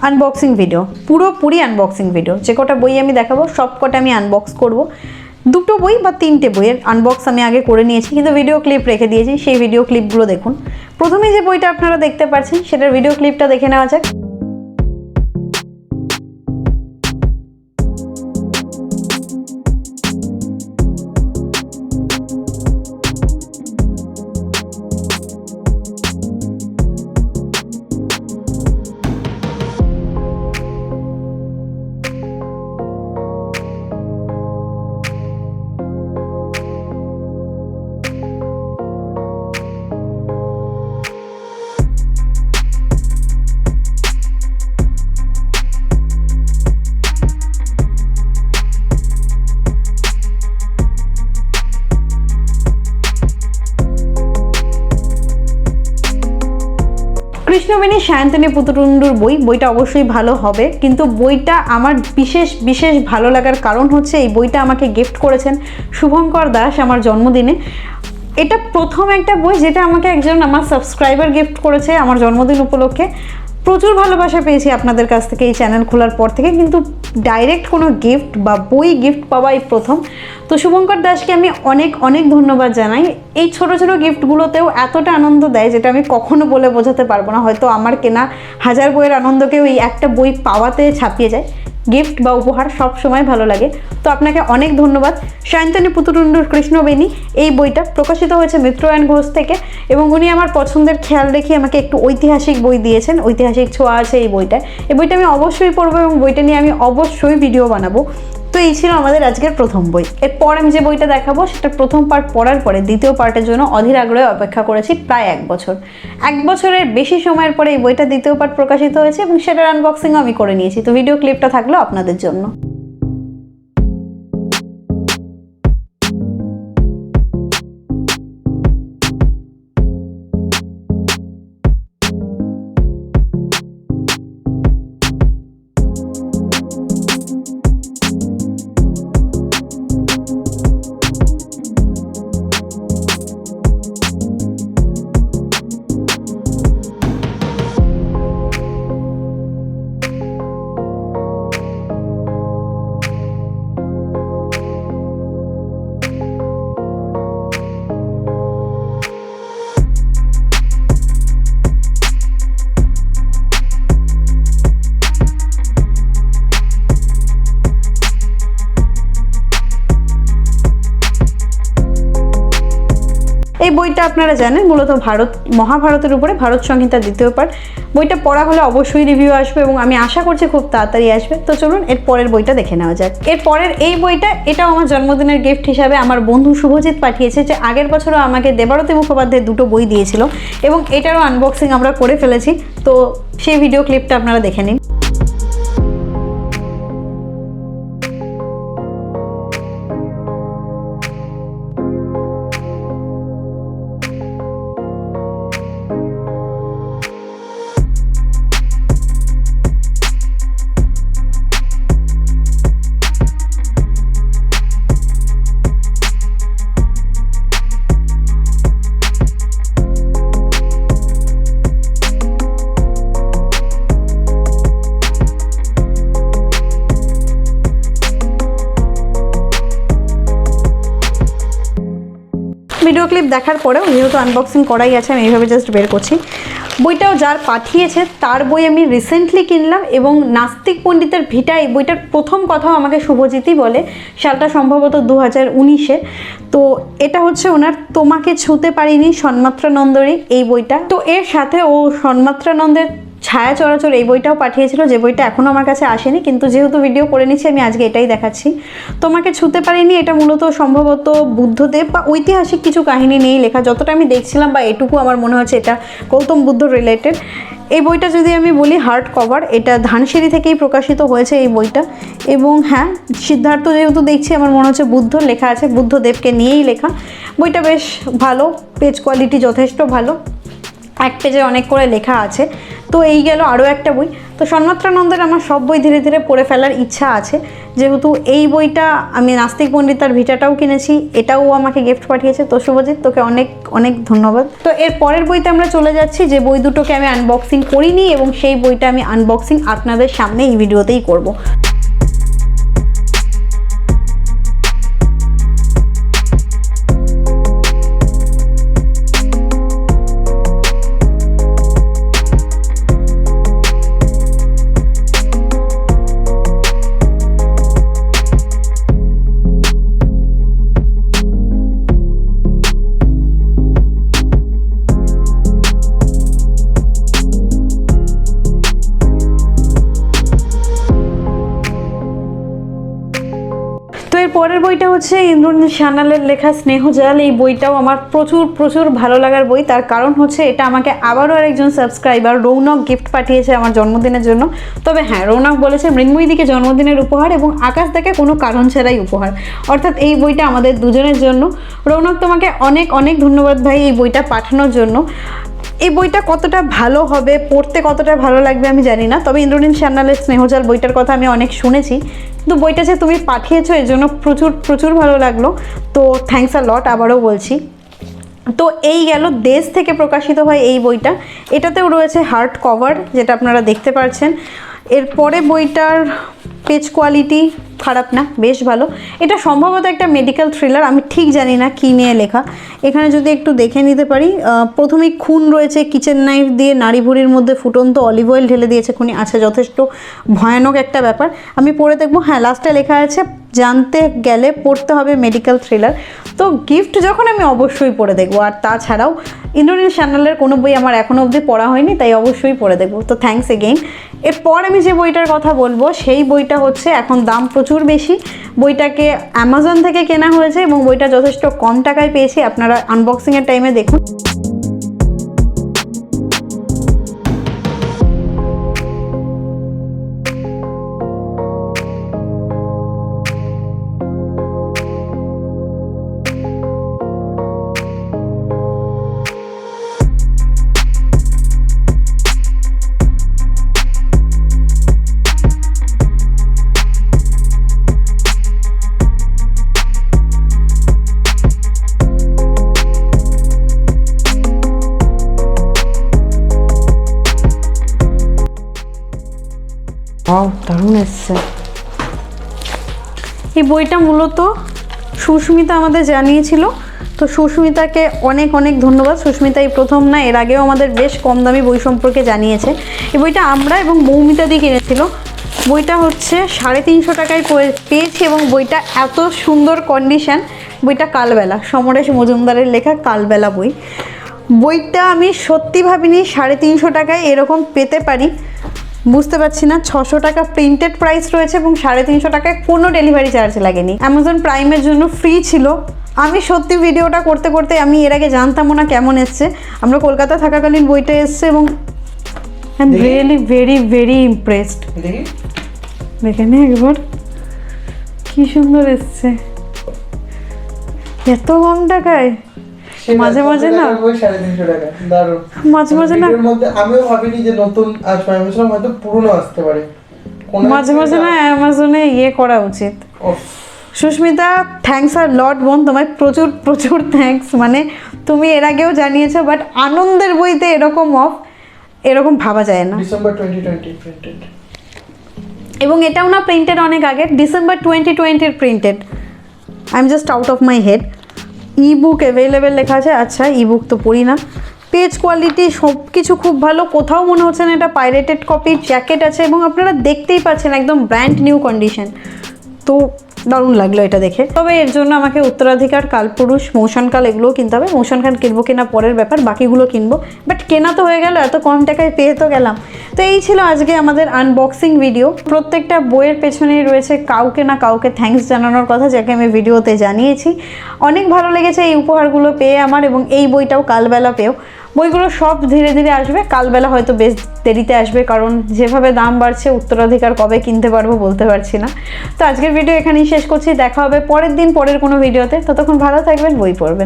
Unboxing video, পুরোপুরি unboxing video. যে কটা বই আমি দেখাবো সব কটা আমি আনবক্স করব। দুটো বই বা তিনটে বইয়ের আনবক্স আমি আগে করে নিয়েছি, কিন্তু ভিডিও ক্লিপ রেখে দিয়েছি, সেই ভিডিও ক্লিপগুলো দেখুন। প্রথমে যে বইটা আপনারা দেখতে পাচ্ছেন সেটার ভিডিও ক্লিপটা দেখে নেওয়া যাক। কৃষ্ণবেণী 𝓱𝓸𝓸𝓸𝓴 বইটা অবশ্যই ভালো হবে, কিন্তু বইটা আমার বিশেষ ভালো লাগার কারণ হচ্ছে এই বইটা আমাকে গিফট করেছেন শুভঙ্কর দাস আমার জন্মদিনে। এটা প্রথম একটা বই যেটা আমাকে একজন আমার সাবস্ক্রাইবার গিফট করেছে আমার জন্মদিন উপলক্ষে। প্রচুর ভালোবাসা পেয়েছি আপনাদের কাছ থেকে এই চ্যানেল খোলার পর থেকে, কিন্তু ডাইরেক্ট কোনো গিফট বা বই গিফট পাওয়া এই প্রথম। তো শুভঙ্কর দাসকে আমি অনেক ধন্যবাদ জানাই। এই ছোট গিফটগুলোতেও এতটা আনন্দ দেয় যেটা আমি কখনো বলে বোঝাতে পারবো না। হয়তো আমার কেনা 1000 বইয়ের আনন্দকেও এই একটা বই পাওয়াতে ছাপিয়ে যায়। গিফট বা উপহার সব সময় ভালো লাগে। তো আপনাকে অনেক ধন্যবাদ। 𝓱𝓸𝓸𝓸𝓴 কৃষ্ণবেণী এই বইটা প্রকাশিত হয়েছে মিত্র অ্যান্ড ঘোষ থেকে, এবং উনি আমার পছন্দের খেয়াল রেখে আমাকে একটু ঐতিহাসিক বই দিয়েছেন, ঐতিহাসিক ছোঁয়া আছে এই বইটায়। এই বইটা আমি অবশ্যই পড়বো এবং বইটা নিয়ে আমি অবশ্যই ভিডিও বানাবো। তো এই ছিল আমাদের আজকের প্রথম বই। এরপর আমি যে বইটা দেখাবো সেটা প্রথম পার্ট পড়ার পরে দ্বিতীয় পার্টের জন্য অধীর আগ্রহে অপেক্ষা করেছি প্রায় 1 বছর। 1 বছরের বেশি সময়ের পরে এই বইটা দ্বিতীয় পার্ট প্রকাশিত হয়েছে এবং সেটার আনবক্সিংও আমি করে নিয়েছি। তো ভিডিও ক্লিপটা থাকলো আপনাদের জন্য। এই বইটা আপনারা জানেন মূলত মহাভারতের উপরে ভারত সংহিতার দ্বিতীয় পার্ট। বইটা পড়া হলে অবশ্যই রিভিউ আসবে এবং আমি আশা করছি খুব তাড়াতাড়ি আসবে। তো চলুন এর পরের বইটা দেখে নেওয়া যাক। এর পরের এই বইটা, এটাও আমার জন্মদিনের গিফট হিসাবে আমার বন্ধু শুভজিৎ পাঠিয়েছে, যে আগের বছরও আমাকে দেবারতী মুখোপাধ্যায়ের 2টো বই দিয়েছিল এবং এটারও আনবক্সিং আমরা করে ফেলেছি। তো সেই ভিডিও ক্লিপটা আপনারা দেখে নিন। ভিডিও ক্লিপ দেখার পরেও যেহেতু আনবক্সিং করাই আছে আমি এইভাবে জাস্ট বের করছি। বইটাও যার পাঠিয়েছে তার বই আমি রিসেন্টলি কিনলাম, এবং নাস্তিক পণ্ডিতের ভিটা এই বইটার প্রথম কথাও আমাকে শুভজিৎই বলে। সালটা সম্ভবত 2019-এ। তো এটা হচ্ছে ওনার তোমাকে ছুঁতে পারিনি সন্মাত্রানন্দেরই এই বইটা। তো এর সাথে ও সন্মাত্রানন্দের ছায়া চরাচর এই বইটাও পাঠিয়েছিল, যে বইটা এখনও আমার কাছে আসেনি, কিন্তু যেহেতু ভিডিও করে নিচ্ছি আমি আজকে এটাই দেখাচ্ছি। তোমাকে ছুঁতে পারিনি এটা মূলত সম্ভবত বুদ্ধদেব বা ঐতিহাসিক কিছু কাহিনী নিয়েই লেখা, যতটা আমি দেখছিলাম, বা এটুকু আমার মনে হচ্ছে এটা গৌতম বুদ্ধ রিলেটেড। এই বইটা যদি আমি বলি হার্ড কভার, এটা ধানসিঁড়ি থেকেই প্রকাশিত হয়েছে এই বইটা। এবং হ্যাঁ, সিদ্ধার্থ যেহেতু দেখছি আমার মনে হচ্ছে বুদ্ধ লেখা আছে, বুদ্ধদেবকে নিয়েই লেখা। বইটা বেশ ভালো, পেজ কোয়ালিটি যথেষ্ট ভালো, এক পেজে অনেক করে লেখা আছে। তো এই গেল আরও একটা বই। তো সন্মাত্রানন্দের আমার সব বই ধীরে ধীরে পড়ে ফেলার ইচ্ছা আছে, যেহেতু এই বইটা আমি নাস্তিক পণ্ডিতার ভিটাটাও কিনেছি, এটাও আমাকে গিফট পাঠিয়েছে। তো শুভজিৎ, তোকে অনেক অনেক ধন্যবাদ। তো এর পরের বইতে আমরা চলে যাচ্ছি, যে বই দুটোকে আমি আনবক্সিং করিনি এবং সেই বইটা আমি আনবক্সিং আপনাদের সামনে এই ভিডিওতেই করব। তো এর পরের বইটা হচ্ছে ইন্দ্রনীল সান্যালের লেখা স্নেহজাল। এই বইটাও আমার প্রচুর প্রচুর ভালো লাগার বই। তার কারণ হচ্ছে এটা আমাকে আবারও আরেকজন সাবস্ক্রাইবার রৌনক গিফট পাঠিয়েছে আমার জন্মদিনের জন্য। তবে হ্যাঁ, রৌনক বলেছে মৃন্ময়ীদিকে জন্মদিনের উপহার এবং আকাশদাকে কোনো কারণ ছাড়াই উপহার, অর্থাৎ এই বইটা আমাদের দুজনের জন্য। রৌনক, তোমাকে অনেক অনেক ধন্যবাদ ভাই এই বইটা পাঠানোর জন্য। এই বইটা কতটা ভালো হবে, পড়তে কতটা ভালো লাগবে আমি জানি না, তবে ইন্দ্রনীল সান্যালের স্নেহজাল বইটার কথা আমি অনেক শুনেছি, কিন্তু বইটা যে তুমি পাঠিয়েছো এর জন্য প্রচুর প্রচুর ভালো লাগলো। তো থ্যাঙ্কস আ লট আবারও বলছি। তো এই গেল দেশ থেকে প্রকাশিত হয় এই বইটা। এটাতেও রয়েছে হার্ড কভার, যেটা আপনারা দেখতে পাচ্ছেন। এরপরে বইটার পেজ কোয়ালিটি খারাপ না, বেশ ভালো। এটা সম্ভবত একটা মেডিকেল থ্রিলার, আমি ঠিক জানি না কী নিয়ে লেখা। এখানে যদি একটু দেখে নিতে পারি, প্রথমেই খুন রয়েছে, কিচেন নাইফ দিয়ে নাড়ি ভুড়ির মধ্যে ফুটন্ত অলিভ অয়েল ঢেলে দিয়েছে খুনি। আচ্ছা, যথেষ্ট ভয়ানক একটা ব্যাপার, আমি পড়ে দেখবো। হ্যাঁ, লাস্টে লেখা আছে জানতে গেলে পড়তে হবে মেডিকেল থ্রিলার। তো গিফট যখন আমি অবশ্যই পড়ে দেখবো। আর তাছাড়াও ইন্দ্রনীল সান্যালের কোনো বই আমার এখনও অবধি পড়া হয়নি, তাই অবশ্যই পড়ে দেখবো। তো থ্যাঙ্কস এগেইন। এরপর আমি যে বইটার কথা বলবো সেই বইটা হচ্ছে, এখন দাম প্রচুর বেশি, বইটাকে অ্যামাজন থেকে কেনা হয়েছে এবং বইটা যথেষ্ট কম টাকায় পেয়েছি। আপনারা আনবক্সিংয়ের টাইমে দেখুন। দারুণ এসছে এই বইটা। মূলত সুস্মিতা আমাদের জানিয়েছিল, তো সুস্মিতাকে অনেক অনেক ধন্যবাদ। সুস্মিতা এই প্রথম না, এর আগেও আমাদের বেশ কম দামি বই সম্পর্কে জানিয়েছে। এই বইটা আমরা এবং মৌমিতা দিয়ে কিনেছিল। বইটা হচ্ছে 350 টাকায় পেয়েছি এবং বইটা এত সুন্দর কন্ডিশন। বইটা কালবেলা, সমরেশ মজুমদারের লেখা কালবেলা বই। বইটা আমি সত্যি ভাবিনি 350 টাকায় এরকম পেতে পারি। বুঝতে পারছি না, 600 টাকা প্রিন্টেড প্রাইস রয়েছে এবং 350 টাকায় কোনো ডেলিভারি চার্জ লাগেনি। অ্যামাজন প্রাইমের জন্য ফ্রি ছিল। আমি সত্যি ভিডিওটা করতে করতে আমি এর আগে জানতামও না কেমন এসছে। আমরা কলকাতা থাকাকালীন বইটা এসছে এবং I am really very very impressed. দেখে নে একবার, কি সুন্দর এসছে, এত কম টাকায়। মাঝে মাঝে না 350 টাকা দারুণ, মাঝে মাঝে না আমিও ভাবিনি যে নতুন আসবে, আমি ভাবছিলাম হয়তো পুরনো আসতে পারে। মাঝে মাঝে না অ্যামাজনে করা উচিত। সুস্মিতা, থ্যাঙ্কস আর লট বোন, তোমায় প্রচুর প্রচুর থ্যাঙ্কস। মানে তুমি এর আগেও জানিয়েছো, বাট আনন্দের বইতে এরকম ভাবা যায় না। ডিসেম্বর 2020 প্রিন্টেড, এবং এটাও না প্রিন্টেড অনেক আগে, December 2020 printed. I am just out of my head. E book available লেখা আছে। আচ্ছা, ই বুক তো পড়ি না। পেজ কোয়ালিটি সব কিছু খুব ভালো, কোথাও মনে হচ্ছে না এটা পাইরেটেড কপি। জ্যাকেট আছে এবং আপনারা দেখতেই পাচ্ছেন একদম ব্র্যান্ড নিউ কন্ডিশন। তো দারুণ লাগলো এটা দেখে। তবে এর জন্য আমাকে উত্তরাধিকার, কালপুরুষ, মৌসানকাল এগুলোও কিনতে হবে। মৌসানকাল কিনবো কিনা পরের ব্যাপার, বাকিগুলো কিনবো। বাট কেনা তো হয়ে গেল, এত কম টাকায় পেয়ে তো গেলাম। তো এই ছিল আজকে আমাদের আনবক্সিং ভিডিও। প্রত্যেকটা বইয়ের পেছনেই রয়েছে কাউকে না কাউকে থ্যাঙ্কস জানানোর কথা, যাকে আমি ভিডিওতে জানিয়েছি। অনেক ভালো লেগেছে এই উপহারগুলো পেয়ে আমার, এবং এই বইটাও কালবেলা পেয়েও। বইগুলো সব ধীরে ধীরে আসবে, কালবেলা হয়তো বেশ দেরিতে আসবে, কারণ যেভাবে দাম বাড়ছে উত্তরাধিকার কবে কিনতে পারবো বলতে পারছি না। তো আজকের ভিডিও এখানেই শেষ করছি, দেখা হবে পরের দিন পরের কোনো ভিডিওতে। ততক্ষণ ভালো থাকবেন, বই পড়বেন।